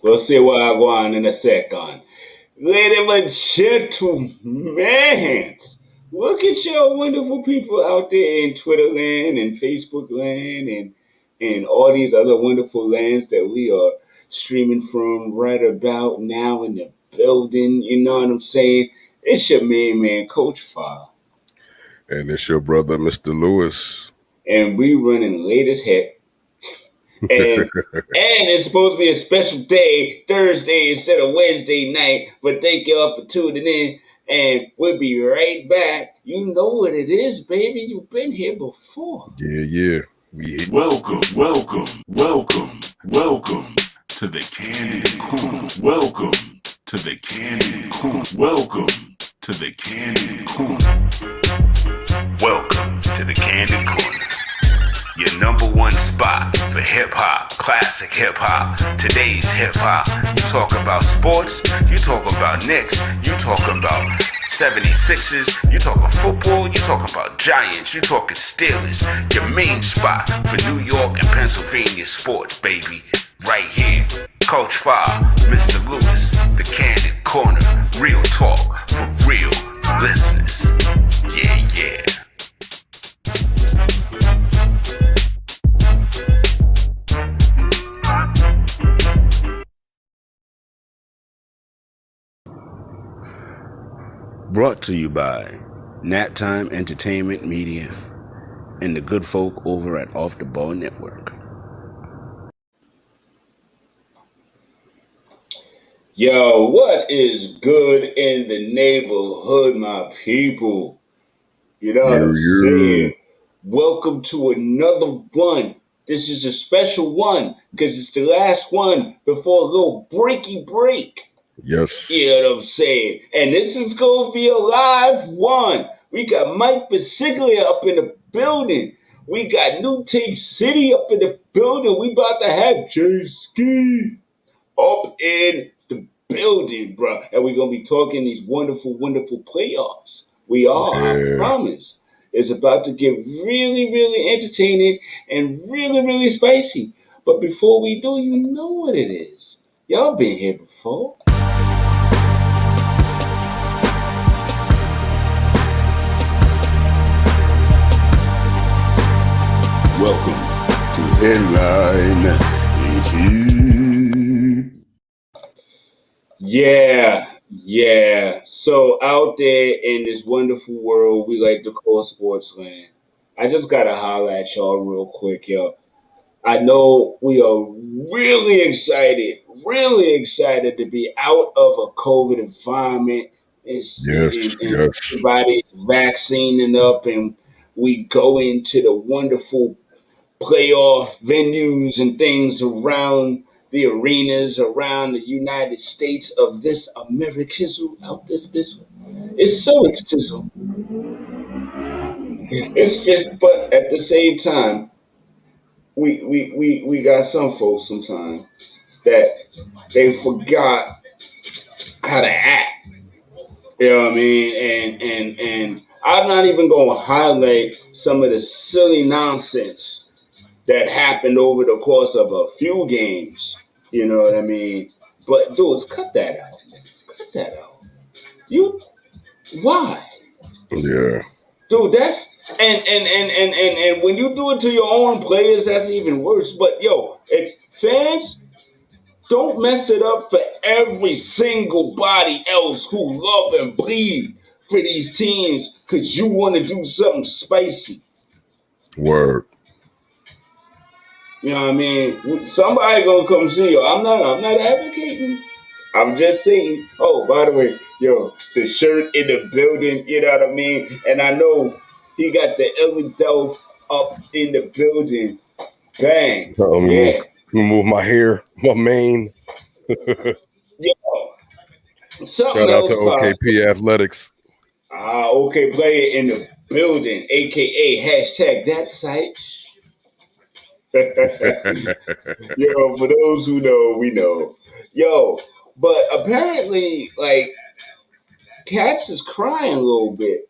We'll see what I go on in a second. Ladies and gentlemen, look at your wonderful people out there in Twitter land and Facebook land and all these other wonderful lands that we are streaming from right about now in the building. You know what I'm saying? It's your main man, Coach Fire. And it's your brother, Mr. Lewis. And we running late as heck. And it's supposed to be a special day, Thursday instead of Wednesday night. But thank y'all for tuning in. And we'll be right back. You know what it is, baby. You've been here before. Yeah. Welcome to the Candid Corner. Welcome to the Candid Corner. Welcome to the Candid Corner. Welcome to the Candid Corner. Your number one spot for hip-hop, classic hip-hop, today's hip-hop. You talk about sports, you talk about Knicks, you talk about 76ers, you talking football, you talking about Giants, you talking Steelers. Your main spot for New York and Pennsylvania sports, baby. Right here. Coach Fire, Mr. Lewis, the Candid Corner. Real talk for real listeners. Yeah. Brought to you by Naptime Entertainment Media and the good folk over at Off the Ball Network. Yo, what is good in the neighborhood, my people? You know what I'm saying? Welcome to another one. This is a special one because it's the last one before a little breaky break. Yes. You know what I'm saying? And this is going to be a live one. We got Mike Bisceglia up in the building. We got New Tape City up in the building. We about to have Jayskee up in the building, bro. And we're going to be talking these wonderful, wonderful playoffs. We are, I promise. It's about to get really, really entertaining and really, really spicy. But before we do, you know what it is. Y'all been here before. Welcome to Headline. Yeah. So out there in this wonderful world we like to call sports land, I just gotta holler at y'all real quick, yo. I know we are really excited to be out of a COVID environment. Yes. Everybody's vaccinating up, and we go into the wonderful playoff venues and things around the arenas around the United States of this Americism out this bizzle. It's so exciting. It's just, but at the same time, we got some folks sometimes that they forgot how to act. You know what I mean? And I'm not even gonna highlight some of the silly nonsense that happened over the course of a few games. You know what I mean? But dudes, cut that out. Cut that out. Why? Yeah. Dude, that's and when you do it to your own players, that's even worse. But yo, if fans don't mess it up for every single body else who love and bleed for these teams because you want to do something spicy. Word. You know what I mean? Somebody gonna come see you. I'm not advocating. I'm just saying. Oh, by the way, yo, the shirt in the building. You know what I mean? And I know he got the Ellendelf up in the building. Bang. Yeah. Move my hair, my mane. Yo. Shout out to OKP Athletics. OK player in the building, aka hashtag that site. Yo, for those who know, we know. Yo, but apparently, like, Cats is crying a little bit.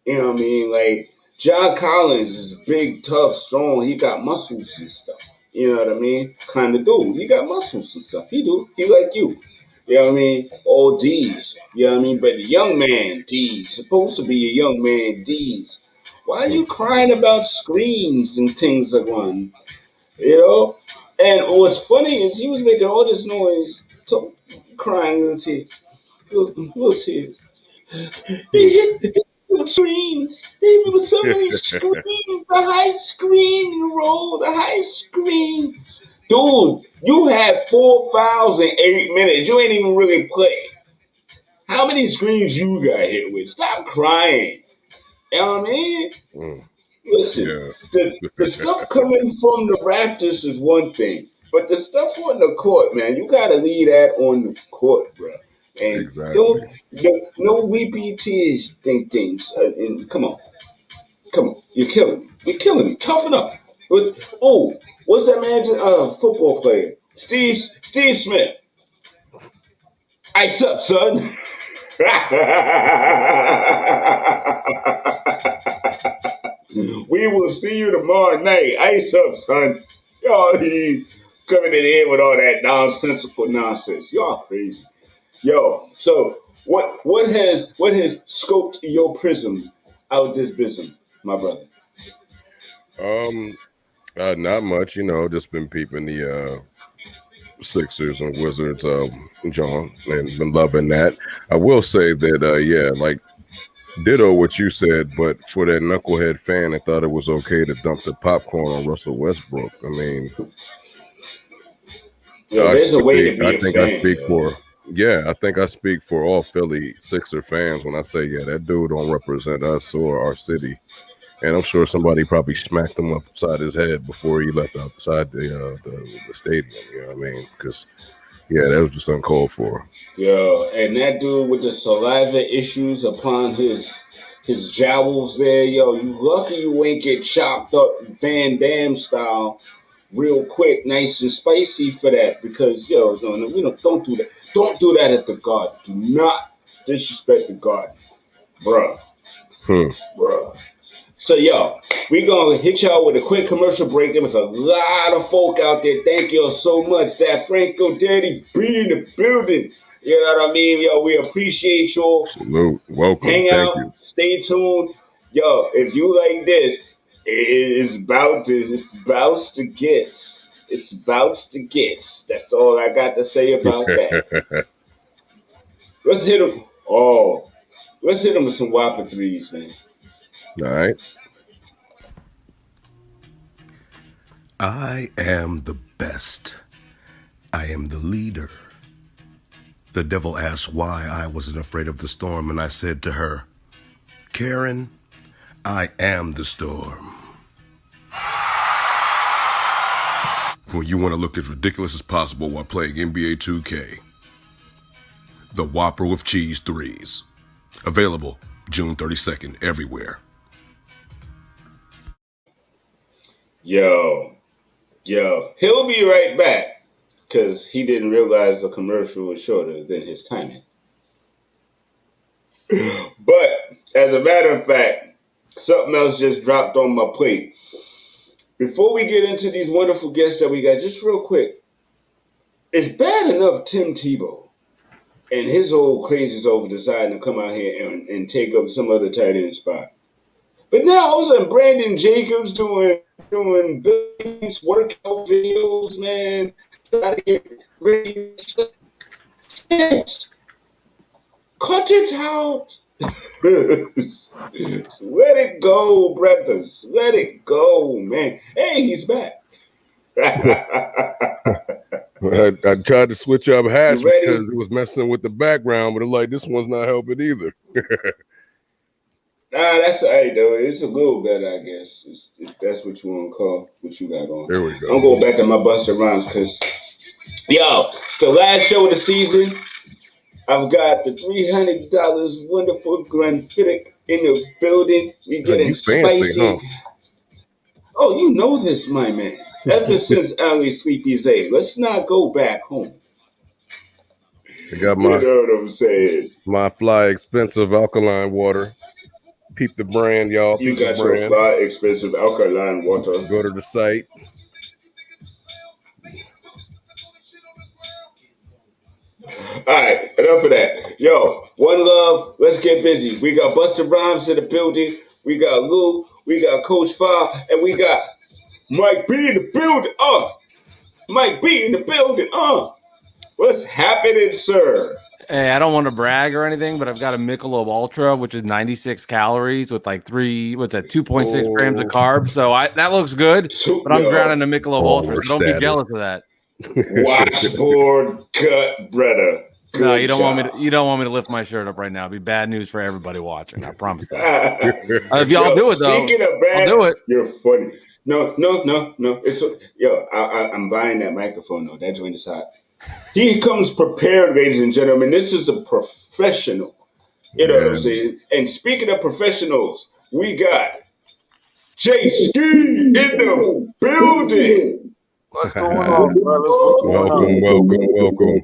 You know what I mean? Like, John Collins is big, tough, strong. He got muscles and stuff. You know what I mean? Kind of dude. He got muscles and stuff. He do. He like you. You know what I mean? All D's. You know what I mean? But the young man D's. Supposed to be a young man D's. Why are you crying about screens and things like one? You know? And what's funny is he was making all this noise, crying little tears. Little tears. They hit the screens. They were so many screens. The high screen roll, the high screen. Dude, you had 4 fouls in 8 minutes. You ain't even really play. How many screens you got hit with? Stop crying. You know what I mean? Listen, Yeah. the stuff coming from the rafters is one thing, but the stuff on the court, man, you gotta leave that on the court, bro. And Exactly. no weepy tears things. And come on, you're killing me. You're killing me. Toughen up. What's that man? Football player, Steve Smith. Ice up, son. We will see you tomorrow night. Ice up, son. Y'all he coming in here with all that nonsensical nonsense. Y'all crazy. Yo, so what has scoped your prism out this business, my brother? Um, not much, just been peeping the Sixers and Wizards, John, and been loving that. I will say that, yeah, like ditto what you said, but for that knucklehead fan that thought it was okay to dump the popcorn on Russell Westbrook, I mean, Yo, there's a way to be I a think I fan, speak yo. for, yeah, I think I speak for all Philly Sixer fans when I say, yeah, that dude don't represent us or our city. And I'm sure somebody probably smacked him upside his head before he left outside the stadium. You know what I mean? Because yeah, that was just uncalled for. Yo, and that dude with the saliva issues upon his jowls there, yo, you lucky you ain't get chopped up Van Damme style real quick, nice and spicy for that. Because yo, no, we don't do that. Don't do that at the Garden. Do not disrespect the Garden, bruh, Hmm. bruh. So, yo, we going to hit y'all with a quick commercial break. There was a lot of folk out there. Thank y'all so much. That Franco Daddy B in the building. You know what I mean? Yo, we appreciate y'all. Salute. Welcome. Hang Thank out. you. Stay tuned. Yo, if you like this, it's about to get. It's about to get. That's all I got to say about that. Let's hit them. Oh, let's hit them with some whopper threes, man. All right. I am the best. I am the leader. The devil asked why I wasn't afraid of the storm, and I said to her, Karen, I am the storm. For you want to look as ridiculous as possible while playing NBA 2K. The Whopper with Cheese 3s. Available June 32nd everywhere. Yo, he'll be right back because he didn't realize the commercial was shorter than his timing. But as a matter of fact, something else just dropped on my plate. Before we get into these wonderful guests that we got, just real quick, it's bad enough Tim Tebow and his old crazies over deciding to come out here and take up some other tight end spot. But now all of a sudden Brandon Jacobs doing Billy's workout videos, man. Trying to get ready. Yes. Cut it out. Let it go, brothers. Let it go, man. Hey, he's back. I tried to switch up hash You ready? because it was messing with the background, but I'm like, this one's not helping either. Nah, that's all right, though. It's a little better, I guess. If that's what you want to call what you got on. There we go. I'm going back to my Busta Rhymes because, yo, it's the last show of the season. I've got the $300 wonderful Glenfiddich in the building. We getting fancy, spicy. huh? Oh, you know this, my man. Ever since Ali Sleepy Zay. Let's not go back home. I got You know what I'm saying? my fly expensive alkaline water. Peep the brand, y'all. You Peep the got your brand. fly expensive alkaline water. Go to the site. right, enough of that. Yo, one love. Let's get busy. We got Buster Rhymes in the building. We got Lou. We got Coach Fa, and we got Mike B in the building. Mike B in the building. What's happening, sir? Hey, I don't want to brag or anything, but I've got a Michelob Ultra, which is 96 calories with like 2.6 grams of carbs. So that looks good, but I'm drowning in Michelob Ultra. So don't be jealous of that. Washboard cut, brother. Good No, you don't job. want me to. You don't want me to lift my shirt up right now. It'd be bad news for everybody watching. I promise that. If y'all do it though, speaking of bad, I'll do it. You're funny. No. It's I'm buying that microphone though. That joint is hot. He comes prepared, ladies and gentlemen. This is a professional. You know what I'm saying? And speaking of professionals, we got Jayskee in the building. What's going on, brothers? Welcome.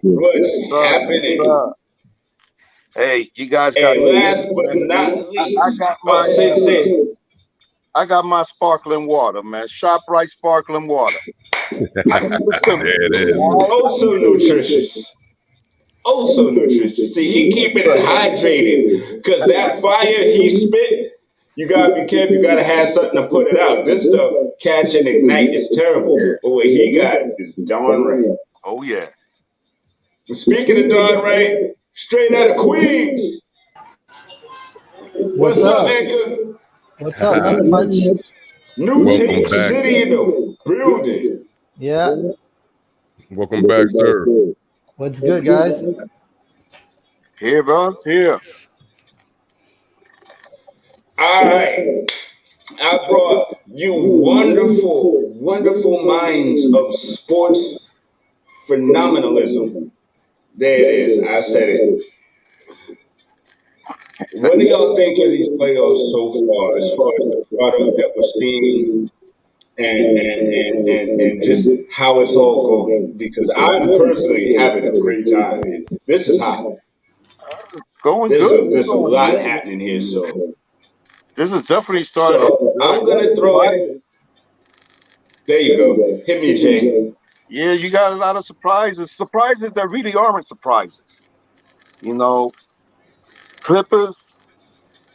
What's happening? Hey, you guys got. And last but not least, I got my sparkling water, man. ShopRite sparkling water. There it is. Oh, so nutritious. See, he keeping it hydrated because that fire he spit, you gotta be careful. You gotta have something to put it out. This stuff catch and ignite is terrible, but what he got is darn right. Oh yeah. Speaking of darn right, straight out of Queens. What's up, Edgar? What's up? Nothing much. New Tape City in the building. Yeah. Welcome back, sir. What's good, guys? Here, bro. Here. All right. I brought you wonderful minds of sports phenomenalism. There it is. I said it. What do y'all think of these playoffs so far, as far as the product that we're seeing and just how it's all going? Because I'm personally having a great time. And this is hot. There's a lot happening here, so this is definitely starting. So I'm gonna throw it. There you go. Hit me, Jay. Yeah, you got a lot of surprises. Surprises that really aren't surprises. You know, Clippers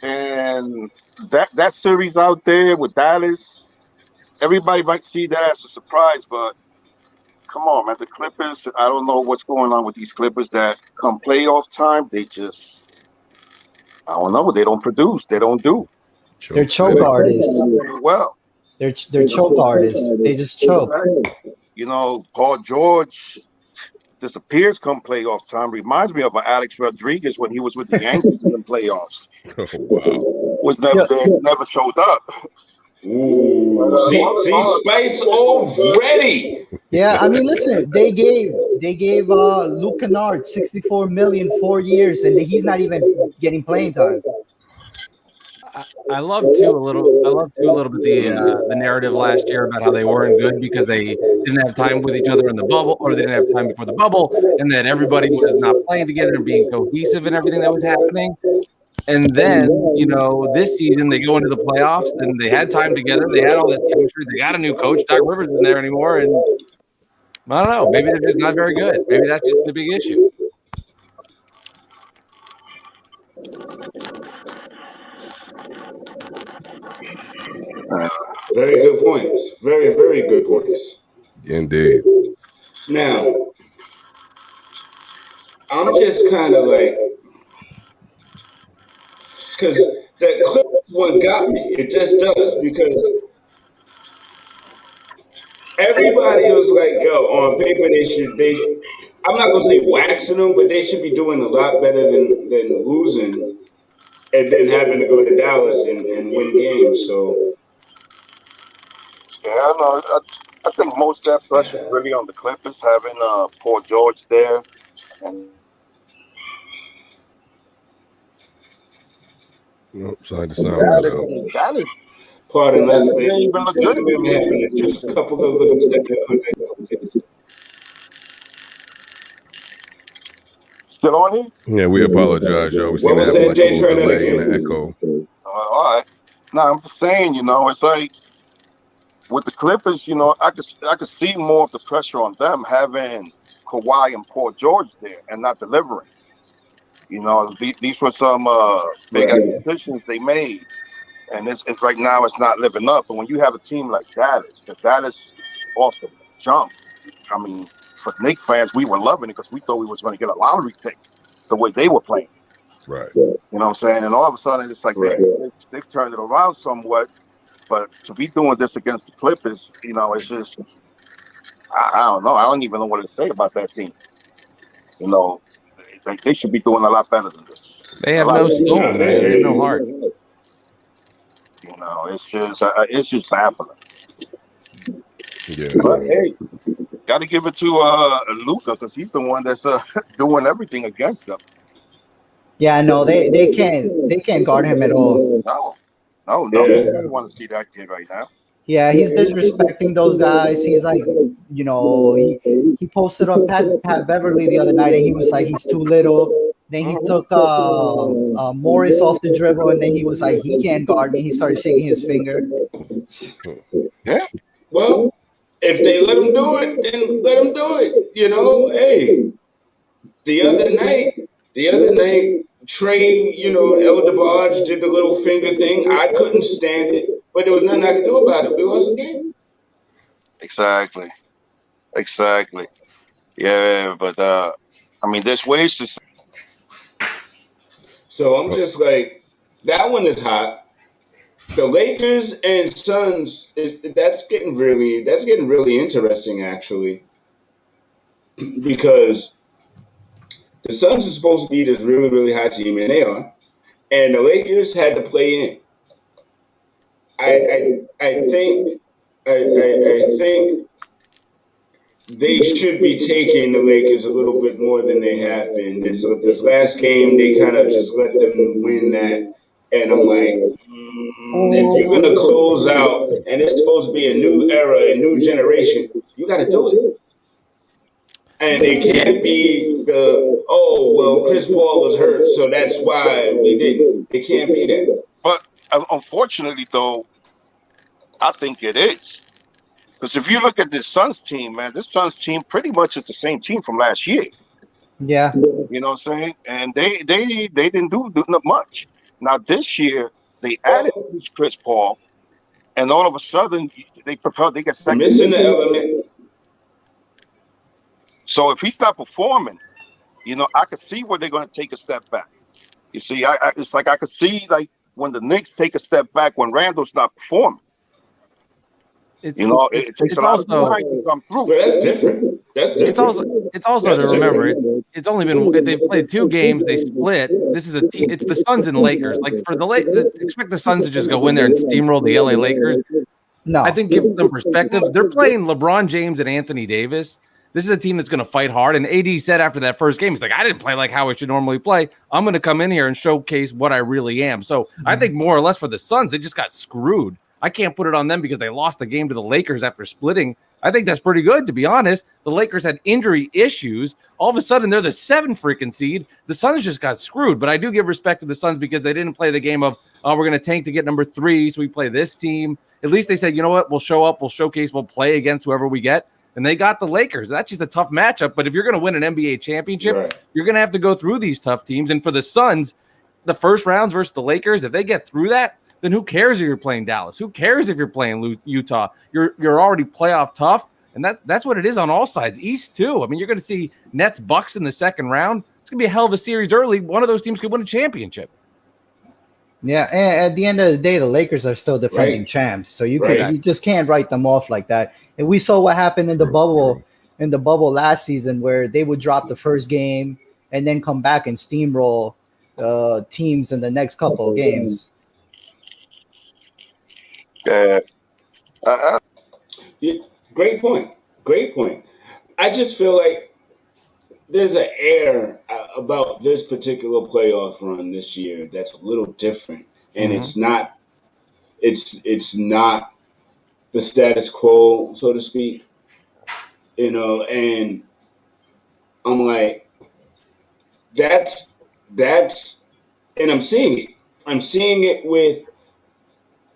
and that series out there with Dallas. Everybody might see that as a surprise, but come on, man. The Clippers, I don't know what's going on with these Clippers that come playoff time, they just, I don't know, they don't produce. They don't do. They're choke artists. Well, they're choke artists. They just choke. You know, Paul George disappears come playoff time. Reminds me of Alex Rodriguez when he was with the Yankees in the playoffs. Oh, wow. Was never showed up. Ooh, see, Spice already. Yeah, I mean, listen, they gave Luke Kennard $64 million 4 years, and he's not even getting playing time. I love too a little bit the narrative last year about how they weren't good because they didn't have time with each other in the bubble, or they didn't have time before the bubble, and that everybody was not playing together and being cohesive and everything that was happening. And then, you know, this season they go into the playoffs and they had time together. They had all this chemistry. They got a new coach. Doc Rivers isn't there anymore. And I don't know. Maybe they're just not very good. Maybe that's just the big issue. Very good points. Very, very good points. Indeed. Now, I'm just kind of like, because that Clippers one got me. It just does, because everybody was like, yo, on paper I'm not going to say waxing them, but they should be doing a lot better than losing and then having to go to Dallas and win games. So, yeah, I know. I think most of that pressure is really on the Clippers, having Paul George there. And Sorry to sound that out. pardon, They didn't even look good. Just a couple of little technical. Still on here? Yeah, we apologize, y'all. We seem to have like a little delay and an echo. All right. Now I'm just saying, you know, it's like with the Clippers, you know, I could see more of the pressure on them having Kawhi and Paul George there and not delivering. You know, these were some big acquisitions they made, and it's right now it's not living up. But when you have a team like Dallas, the Dallas off the jump, I mean, for Knick fans, we were loving it because we thought we was going to get a lottery pick the way they were playing. Right. You know what I'm saying? And all of a sudden, it's like they've turned it around somewhat. But to be doing this against the Clippers, you know, it's just I don't know. I don't even know what to say about that team. You know, they should be doing a lot better than this. They have no soul, man. They have no heart. You know, it's just baffling. Yeah. But hey, got to give it to Luka because he's the one that's doing everything against them. Yeah, no, they can't guard him at all. No, you don't want to see that kid right now. Yeah, he's disrespecting those guys. He's like, you know, he posted up Pat Beverly the other night, and he was like, he's too little. Then he took Morris off the dribble, and then he was like, he can't guard me. He started shaking his finger. Yeah. Well, if they let him do it, then let him do it. You know, hey, the other night, Trey, you know, El DeBarge did the little finger thing. I couldn't stand it, but there was nothing I could do about it. We lost the game. Exactly. Yeah, but I mean, there's ways to. So I'm just like, that one is hot. The Lakers and Suns, that's getting really interesting, actually, because the Suns are supposed to be this really, really hot team, and they are. And the Lakers had to play in. I think they should be taking the Lakers a little bit more than they have been. This last game, they kind of just let them win that. And I'm like, if you're going to close out, and it's supposed to be a new era, a new generation, you got to do it. And it can't be Chris Paul was hurt, so that's why we didn't. It can't be that. But unfortunately, though, I think it is. Because if you look at this Suns team, man, this Suns team pretty much is the same team from last year. Yeah. You know what I'm saying? And they didn't do much. Now, this year, they added Chris Paul, and all of a sudden, they get second. Missing the element. So if he's not performing, you know, I could see where they're going to take a step back. You see, it's like I could see like when the Knicks take a step back when Randall's not performing. It takes a lot of time to come through. Well, that's different. It's also to remember. It's only been they've played 2 games. They split. This is a team. It's the Suns and Lakers. Like for expect the Suns to just go in there and steamroll the LA Lakers. No, I think give some perspective. They're playing LeBron James and Anthony Davis. This is a team that's going to fight hard. And AD said after that first game, he's like, I didn't play like how I should normally play. I'm going to come in here and showcase what I really am. So I think more or less for the Suns, they just got screwed. I can't put it on them because they lost the game to the Lakers after splitting. I think that's pretty good, to be honest. The Lakers had injury issues. All of a sudden, they're the 7 freaking seed. The Suns just got screwed. But I do give respect to the Suns because they didn't play the game of, we're going to tank to get number 3, so we play this team. At least they said, you know what, we'll show up, we'll showcase, we'll play against whoever we get. And they got the Lakers. That's just a tough matchup. But if you're going to win an NBA championship, you're going to have to go through these tough teams. And for the Suns, the first rounds versus the Lakers, if they get through that, then who cares if you're playing Dallas? Who cares if you're playing Utah? You're already playoff tough, and that's what it is on all sides. East too. I mean, you're going to see Nets Bucks in the second round. It's going to be a hell of a series early. One of those teams could win a championship. Yeah, and at the end of the day, the Lakers are still defending champs, so you just can't write them off like that. And we saw what happened in the bubble last season, where they would drop the first game and then come back and steamroll teams in the next couple of games. Yeah, great point. I just feel like there's an air about this particular playoff run this year that's a little different, and it's not the status quo, so to speak. You know, and I'm like, that's, and I'm seeing it. I'm seeing it with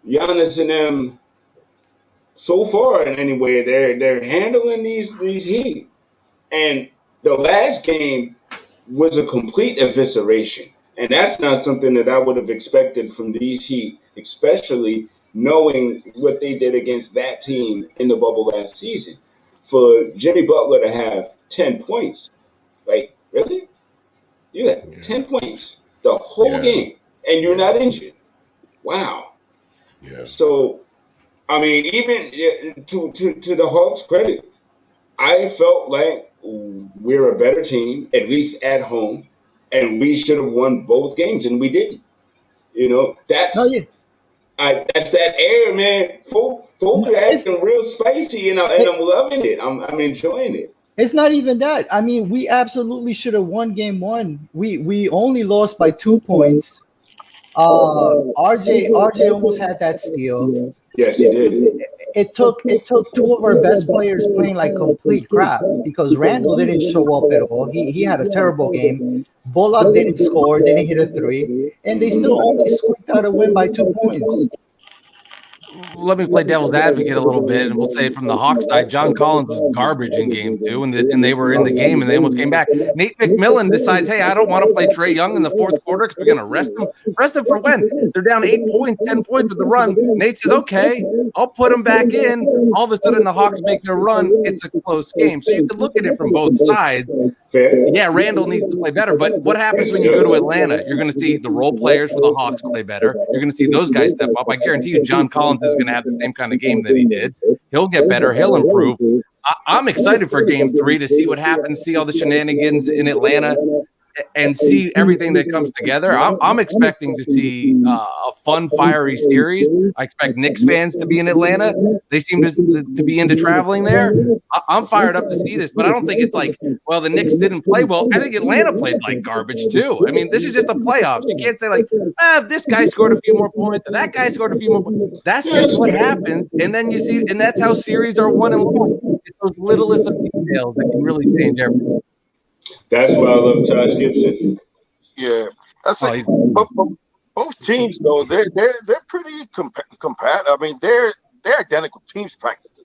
Giannis and them. So far, in any way, they're handling these Heat, and the last game was a complete evisceration. And that's not something that I would have expected from these Heat, especially knowing what they did against that team in the bubble last season. For Jimmy Butler to have 10 points, like, really? You had 10 points the whole game, and you're not injured. Wow. Yeah. So, I mean, even to the Hawks' credit, I felt like we're a better team, at least at home, and we should have won both games, and we didn't. You know, that's that air, man. Folk are acting real spicy, and I'm loving it. I'm enjoying it. It's not even that. I mean, we absolutely should have won game one. We only lost by 2 points. RJ almost had that steal. Yes, he did. It took two of our best players playing like complete crap because Randall didn't show up at all. He had a terrible game. Bullock didn't score, didn't hit a three, and they still only squeaked out a win by 2 points. Let me play devil's advocate a little bit, and we'll say from the Hawks side, John Collins was garbage in game 2, and they were in the game, and they almost came back. Nate McMillan decides, hey, I don't want to play Trae Young in the fourth quarter because we're going to rest him. Rest him for when? They're down 8 points, 10 points with the run. Nate says, okay, I'll put him back in. All of a sudden, the Hawks make their run. It's a close game. So you could look at it from both sides. Yeah, Randall needs to play better, but what happens when you go to Atlanta? You're going to see the role players for the Hawks play better. You're going to see those guys step up. I guarantee you John Collins is going to have the same kind of game that he did. He'll get better. He'll improve. I'm excited for game 3 to see what happens, see all the shenanigans in Atlanta, and see everything that comes together. I'm expecting to see a fun, fiery series. I expect Knicks fans to be in Atlanta. They seem to be into traveling there. I'm fired up to see this, but I don't think it's like, well, the Knicks didn't play well. I think Atlanta played like garbage too. I mean, this is just the playoffs. You can't say like, this guy scored a few more points, or that guy scored a few more points. That's just what happens. And then you see, and that's how series are won and lost. It's those littlest of details that can really change everything. That's why I love Taj Gibson. Yeah, that's it. Both teams though, they're pretty compatible. I mean, they're identical teams practically.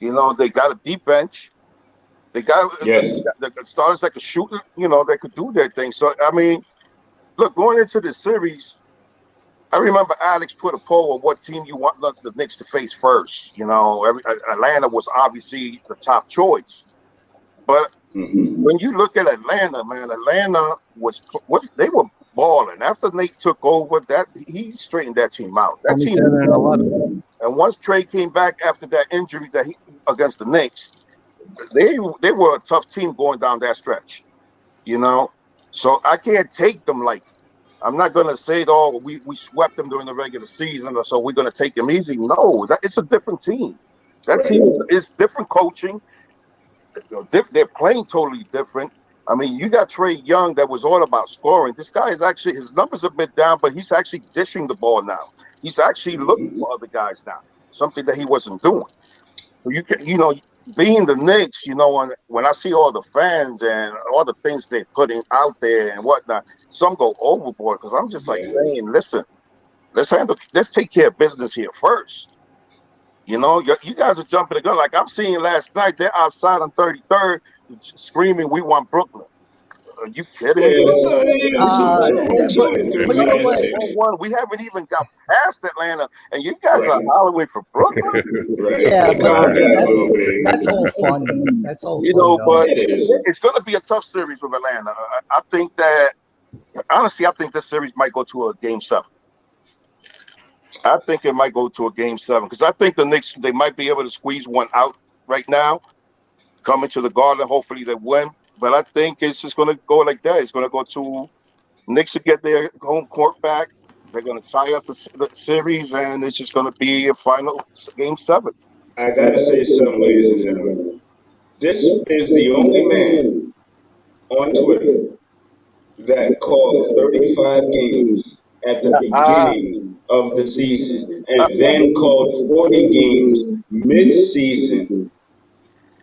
You know, they got a deep bench. They got the starters that could shoot. You know, they could do their thing. So I mean, look, going into the series, I remember Alex put a poll on what team you want the Knicks to face first. You know, Atlanta was obviously the top choice, but when you look at Atlanta, man, Atlanta they were balling. After Nate took over, that he straightened that team out. That team, and once Trae came back after that injury that he against the Knicks, they were a tough team going down that stretch. You know, so I can't take them like. I'm not going to say, oh, we swept them during the regular season, or so we're going to take them easy. No, it's a different team. That team is different coaching. They're playing totally different. I mean, you got Trae Young that was all about scoring. This guy is actually, his numbers have been down, but he's actually dishing the ball now. He's actually looking for other guys now, something that he wasn't doing. So you can, you know, being the Knicks, you know, when I see all the fans and all the things they're putting out there and whatnot, some go overboard because I'm just like saying, listen, let's take care of business here first. You know, you guys are jumping the gun. Like I'm seeing last night, they're outside on 33rd screaming, "We want Brooklyn." Are you kidding me? We haven't even got past Atlanta, and you guys are hollering for Brooklyn. Yeah, but that's all fun. That's all you fun, know, though. but it's going to be a tough series with Atlanta. I think that, honestly, I think this series might go to a game 7. I think it might go to a game 7 because I think the Knicks, they might be able to squeeze one out right now, coming to the Garden. Hopefully they win. But I think it's just going to go like that. It's going to go to Knicks to get their home court back. They're going to tie up the series, and it's just going to be a final game 7. I got to say something, ladies and gentlemen. This is the only man on Twitter that called 35 games at the beginning of the season and then called 40 games mid-season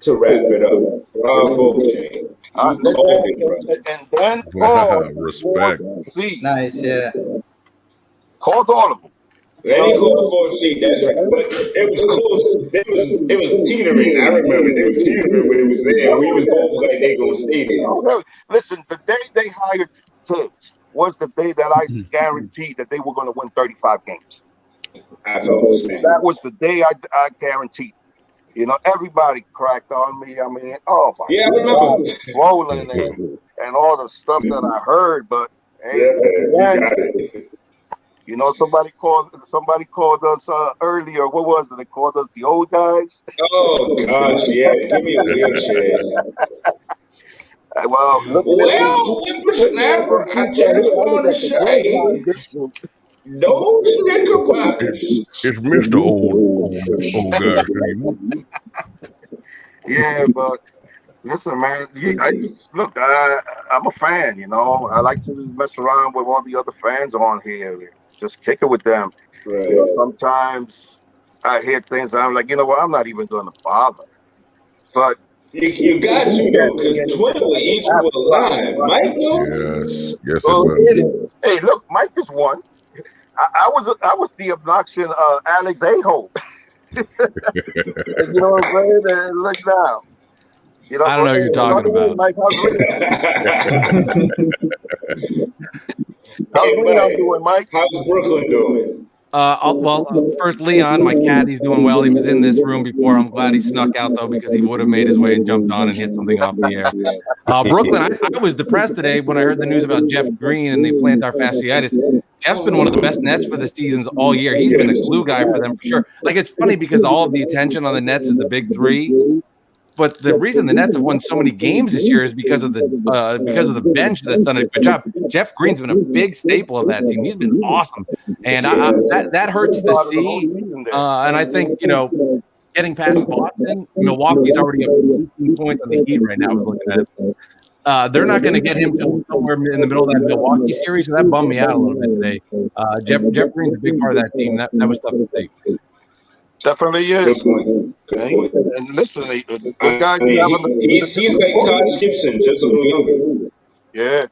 to wrap it up. Bravo, Jay. And then respect. Nice, yeah. Called all of them. Lenny called for a seat. That's right. But it was close. It was teetering. I remember they were teetering when it was there. We was both like they gonna stay there. Listen, the day they hired Tibbs was the day that I guaranteed that they were going to win 35 games. I felt the same. That was the day I guaranteed. You know, everybody cracked on me. I mean, oh my I remember rolling and all the stuff that I heard. But hey, you know, somebody called us earlier. What was it? They called us the old guys. Oh gosh, yeah. Give me a wheelchair. Well, whippersnapper, I just want to say, no Knickerbockers. It's Mr. Old guy to you. Yeah, but listen, man. I'm a fan. You know, I like to mess around with all the other fans on here. Just kick it with them. Right. You know, sometimes I hear things. I'm like, you know what? I'm not even going to bother. But you got to though, because Twitter will eat you alive. Mike, Yes, it will. Hey, look, Mike is one. I was the obnoxious Alex A-hole. You know what I'm saying? And look now. You know, I don't know what you're talking about. Mike, how's Leon doing, Mike? How's Brooklyn doing? First, Leon, my cat, he's doing well. He was in this room before. I'm glad he snuck out, though, because he would have made his way and jumped on and hit something off the air. Brooklyn, I was depressed today when I heard the news about Jeff Green and the plantar fasciitis. Jeff's been one of the best Nets for the seasons all year. He's been a glue guy for them for sure. Like, it's funny because all of the attention on the Nets is the big three. But the reason the Nets have won so many games this year is because of the bench that's done a good job. Jeff Green's been a big staple of that team. He's been awesome, and that hurts to see. And I think, you know, getting past Boston, Milwaukee's already up 18 points on the Heat right now. We're looking at it. They're not going to get him till somewhere in the middle of that Milwaukee series, so that bummed me out a little bit today. Jeff Green's a big part of that team. That was tough to see. Definitely is. Okay. And listen, the guy he's like Taj Gibson, just a little younger. Yeah.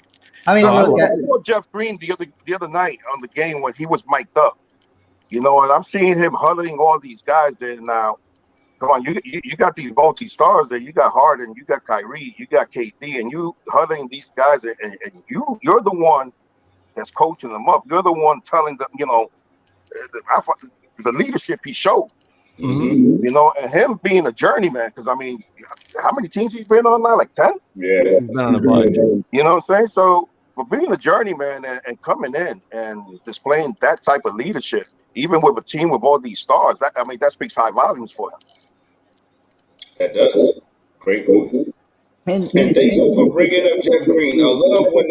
I mean, I saw Jeff Green the other night on the game when he was mic'd up. You know, and I'm seeing him huddling all these guys there now. Come on, you got these multi-stars there. You got Harden, you got Kyrie, you got KD, and you huddling these guys, and you're the one that's coaching them up. You're the one telling them, you know, the leadership he showed. Mm-hmm. You know, and him being a journeyman, because I mean, how many teams he's been on now? Like 10? Yeah. He's been on a bunch. You know what I'm saying? So for being a journeyman and coming in and displaying that type of leadership, even with a team with all these stars, that speaks high volumes for him. That does. Great point. And thank you for bringing up Jeff Green. I love when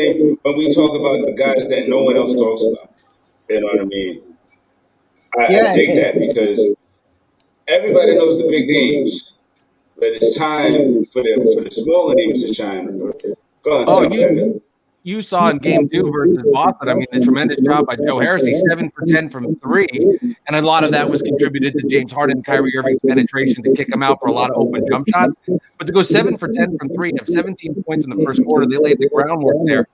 we talk about the guys that no one else talks about. You know what I mean? I dig that because everybody knows the big names, but it's time for the smaller names to shine. Go on. You saw in Game 2 versus Boston, I mean, the tremendous job by Joe Harris. 7 for 10 from 3, and a lot of that was contributed to James Harden and Kyrie Irving's penetration to kick him out for a lot of open jump shots. But to go 7 for 10 from 3, have 17 points in the first quarter, they laid the groundwork there.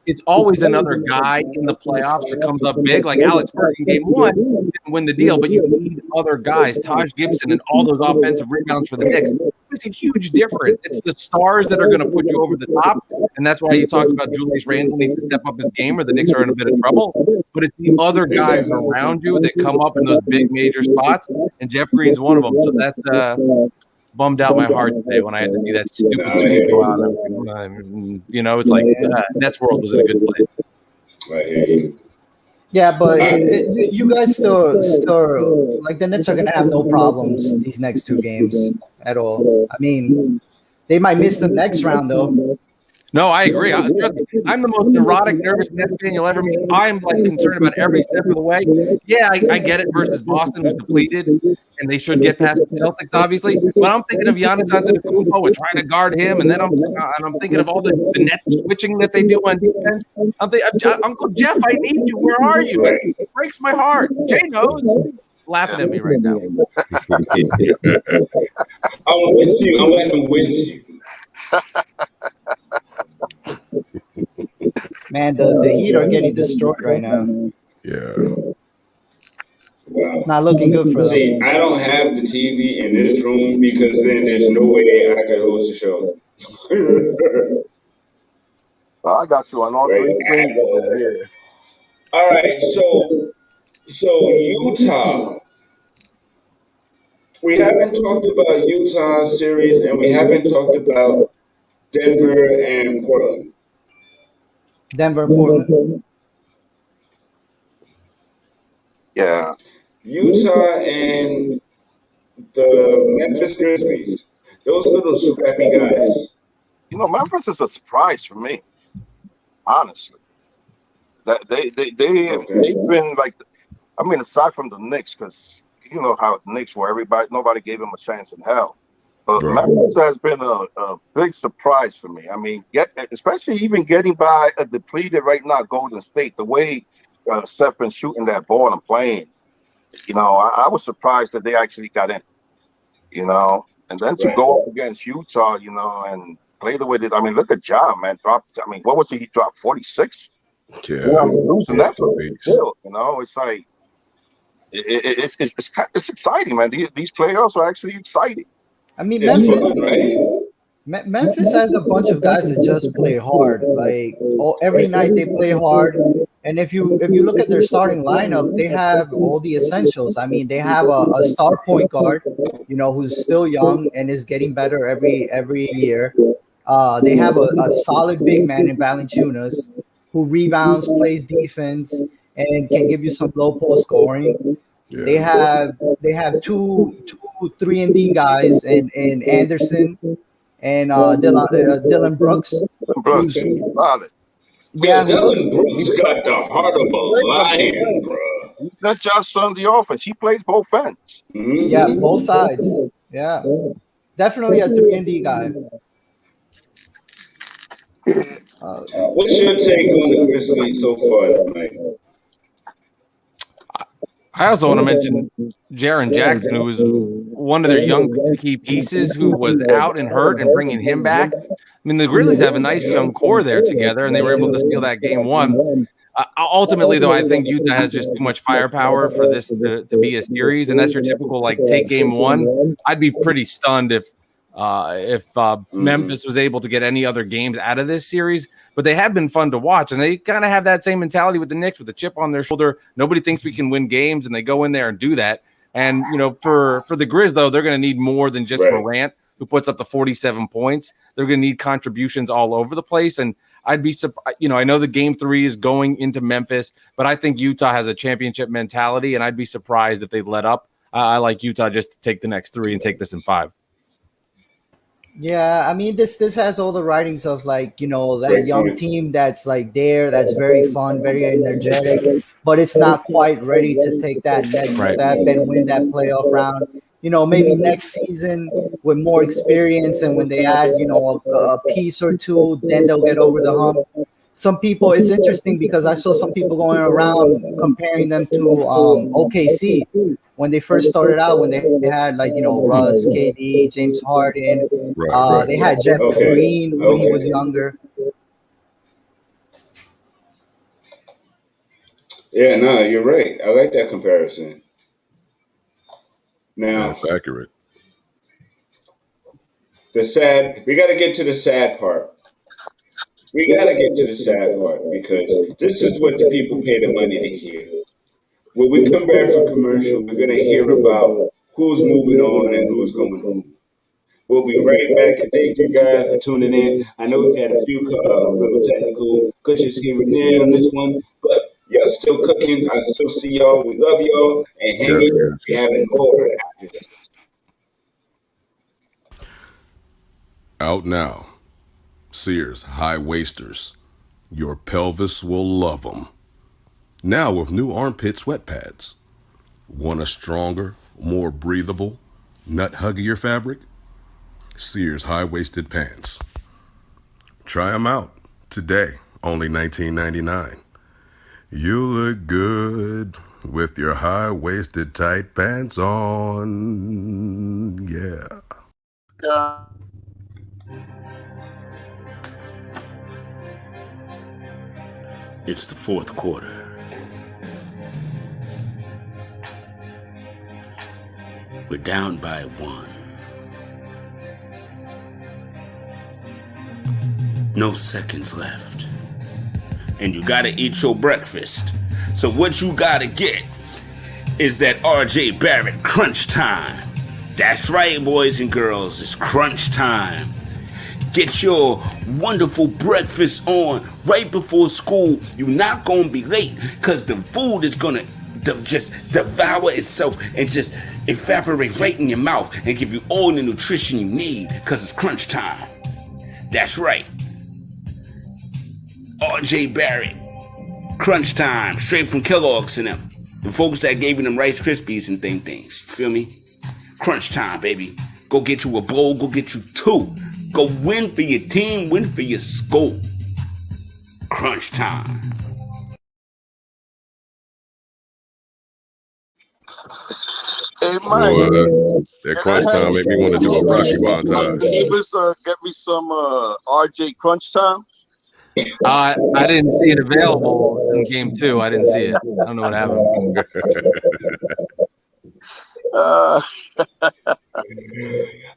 It's always another guy in the playoffs that comes up big, like Alex Burke in Game 1 didn't win the deal, but you need other guys, Taj Gibson and all those offensive rebounds for the Knicks. It's a huge difference. It's the stars that are going to put you over the top, and that's why you talked about Julius Randle needs to step up his game or the Knicks are in a bit of trouble. But it's the other guys around you that come up in those big major spots, and Jeff Green's one of them. So that bummed out my heart today when I had to see that stupid tweet go out. You know, it's like Nets world was in a good place. Right. Yeah, but you guys still like the Nets are gonna have no problems these next 2 games at all. I mean, they might miss the next round though. No, I agree. I'm the most neurotic, nervous Nets fan you'll ever meet. I'm like concerned about every step of the way. Yeah, I get it versus Boston, who's depleted, and they should get past the Celtics, obviously. But I'm thinking of Giannis Antetokounmpo and trying to guard him, and then I'm thinking of all the Nets switching that they do on defense. I'm thinking, Uncle Jeff, I need you. Where are you? It breaks my heart. Jay knows. Laughing at me right now. I'm with you. I'm laughing with you. Man, the Heat are getting destroyed right now. Yeah. It's not looking good for them. See, I don't have the TV in this room because then there's no way I could host a show. I got you on all Right. three things. Yeah. All right, so Utah. We haven't talked about Utah series, and we haven't talked about Denver and Portland. Denver, Portland. Yeah. Utah and the Memphis Grizzlies. Those little scrappy guys. You know, Memphis is a surprise for me, honestly. That they've been like, I mean, aside from the Knicks, because you know how the Knicks were, nobody gave them a chance in hell. But Memphis has been a big surprise for me. I mean, especially even getting by a depleted right now Golden State, the way Seth been shooting that ball and playing. You know, I was surprised that they actually got in. You know, and then to go up against Utah, you know, and play the way they. I mean, look at Ja, man. What was it? He dropped 46. Yeah, losing that still. You know, it's like it's exciting, man. These playoffs are actually exciting. I mean, Memphis has a bunch of guys that just play hard. Like every night they play hard. And if you look at their starting lineup, they have all the essentials. I mean, they have a star point guard, you know, who's still young and is getting better every year. They have a solid big man in Valanciunas who rebounds, plays defense, and can give you some low post scoring. Yeah. They have two 3-and-D guys and Anderson and Dylan Brooks. Brooks, solid. Yeah, Dylan Brooks got the heart of a lion, bro. He's not just on the offense; he plays both ends. Mm-hmm. Yeah, both sides. Yeah, definitely a 3-and-D guy. What's your take on the Grizzlies so far tonight? I also want to mention Jaren Jackson, who was one of their young key pieces who was out and hurt, and bringing him back. I mean, the Grizzlies have a nice young core there together, and they were able to steal that game one. Ultimately, though, I think Utah has just too much firepower for this to be a series, and that's your typical, like, take game one. I'd be pretty stunned if Memphis was able to get any other games out of this series. But they have been fun to watch, and they kind of have that same mentality with the Knicks, with a chip on their shoulder. Nobody thinks we can win games, and they go in there and do that. And, you know, for the Grizz, though, they're going to need more than just Morant, who puts up the 47 points. They're going to need contributions all over the place. And I'd be surprised. You know, I know the game 3 is going into Memphis, but I think Utah has a championship mentality, and I'd be surprised if they let up. I like Utah just to take the next 3 and take this in 5. Yeah, I mean, this has all the writings of, like, you know, that young team that's like that's very fun, very energetic, but it's not quite ready to take that next step and win that playoff round. You know, maybe next season with more experience, and when they add, you know, a piece or two, then they'll get over the hump. Some people, it's interesting because I saw some people going around comparing them to OKC when they first started out, when they had, like, you know, Russ, KD, James Harden. They had Jeff Green when he was younger. Yeah, no, you're right. I like that comparison. Now, that's accurate. We got to get to the sad part. We got to get to the sad part, because this is what the people pay the money to hear. When we come back from commercial, we're going to hear about who's moving on and who's going home. We'll be right back, and thank you guys for tuning in. I know we've had a few little technical glitches here and there on this one, but y'all still cooking. I still see y'all. We love y'all, and hang in there. We having more after this. Out now. Sears High Waisters. Your pelvis will love them. Now with new armpit sweat pads. Want a stronger, more breathable, nut-huggier fabric? Sears high-waisted pants. Try them out today, only $19.99. You look good with your high-waisted tight pants on. Yeah. It's the fourth quarter. We're down by 1. No seconds left. And you gotta eat your breakfast. So what you gotta get is that RJ Barrett crunch time. That's right, boys and girls, it's crunch time. Get your wonderful breakfast on right before school. You're not gonna be late because the food is gonna just devour itself and just evaporate right in your mouth and give you all the nutrition you need because it's crunch time. That's right. RJ Barrett, crunch time, straight from Kellogg's and them. The folks that gave you them Rice Krispies and things. You feel me? Crunch time, baby. Go get you a bowl, go get you 2. Go win for your team, win for your school. Crunch time. Hey, Mike. That crunch time made me want to do a Rocky montage. Can you get me some RJ crunch time? I didn't see it available in game 2. I didn't see it. I don't know what happened.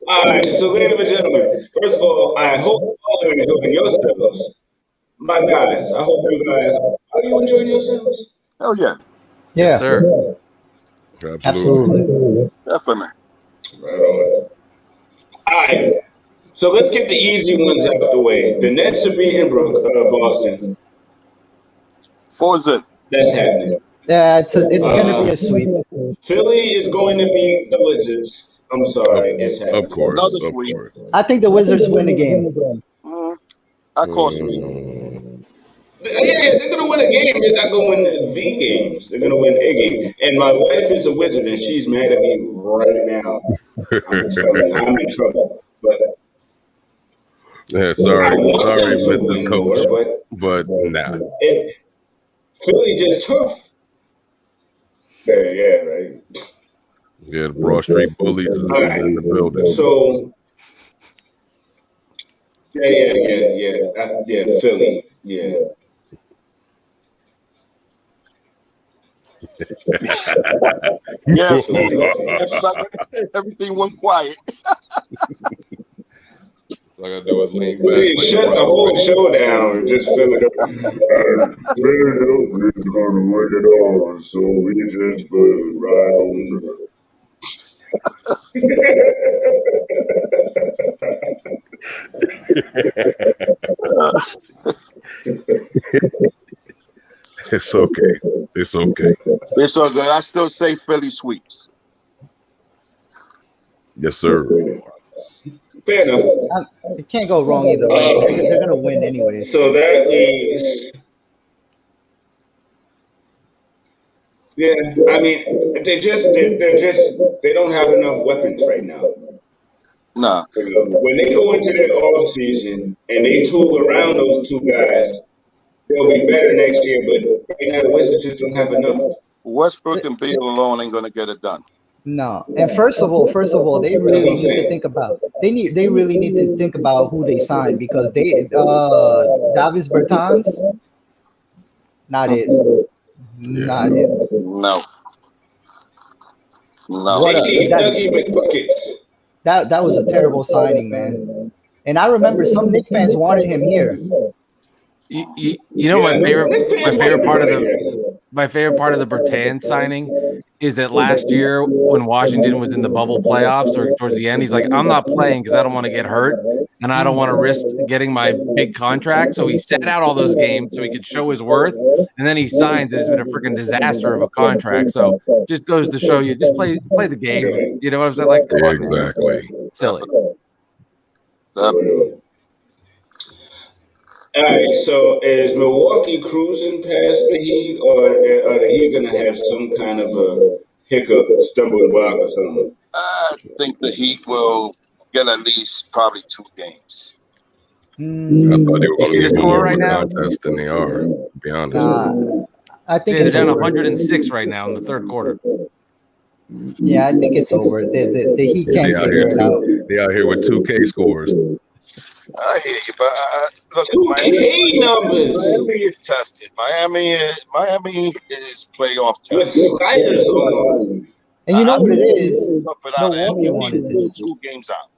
All right, so ladies and gentlemen, first of all, I hope you all are enjoying yourselves. My guys, I hope you guys, are you enjoying yourselves? Hell yeah. Yeah. Yes, sir. Absolutely. Definitely. Right on. All right, so let's get the easy ones out of the way. The Nets are beating Boston. 4-0. That's happening. Yeah, it's going to be a sweep. Philly is going to beat the Wizards. I'm sorry, it's happening. Of course. Another Of sweep. course. I think the Wizards win the game. I call sweep. Yeah, they're gonna win a game. They're not gonna win the games. They're gonna win a game. And my wife is a Wizard, and she's mad at me right now. I'm telling you, I'm in trouble. But Yeah, sorry, Mrs. win Coach, more, but nah. Philly just tough. Yeah, right. Yeah, the Broad Street Bullies is in the building. So, yeah, Philly, yeah. Yeah, everything went quiet. All I gotta do is lean back. See, shut the whole show down and just fill it up. Philadelphia's gonna win it all, so we just gonna ride on It's okay. It's okay. It's all good. I still say Philly sweeps. Yes, sir. Fair enough. It can't go wrong either way. They're going to win anyway. So that means, yeah, I mean, they don't have enough weapons right now. Nah. When they go into their off season and they tool around those 2 guys, they'll be better next year. But right now, the Wizards just don't have enough. Westbrook and Beal alone ain't gonna get it done. No, and first of all, they really need to think about they really need to think about who they sign because they Davis Bertans, not it. No. That was a terrible signing, man. And I remember some Knick fans wanted him here. You know, my favorite part of the Bertans signing is that last year when Washington was in the bubble playoffs or towards the end, he's like, I'm not playing because I don't want to get hurt and I don't want to risk getting my big contract. So he sat out all those games so he could show his worth, and then he signs, and it's been a freaking disaster of a contract. So just goes to show you, just play the game. You know what I'm saying? Like, come on, Exactly. man. Silly. All right, so is Milwaukee cruising past the Heat, or are the Heat going to have some kind of a hiccup, stumbling block or something? I think the Heat will get at least probably 2 games. I thought they were going to the be score more right of a now? contest than they are, to be honest. I think They're it's down over. 106 right now in the third quarter. Yeah, I think it's over. The Heat can't figure it out. They out here with 2K scores. I hear you, but look, 2K numbers. Miami is tested. Miami is playoff With tested. sliders on. And you know what it is? Milwaukee Milwaukee wanted this. 2 games out.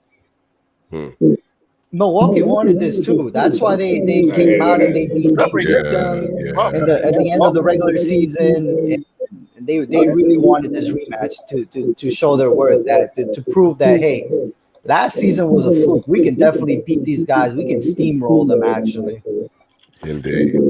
Milwaukee wanted this too. That's why they came out and they beat them at the end of the regular season. And they really wanted this rematch to show their worth, that to prove that, hey, last season was a fluke. We can definitely beat these guys. We can steamroll them, actually. Indeed.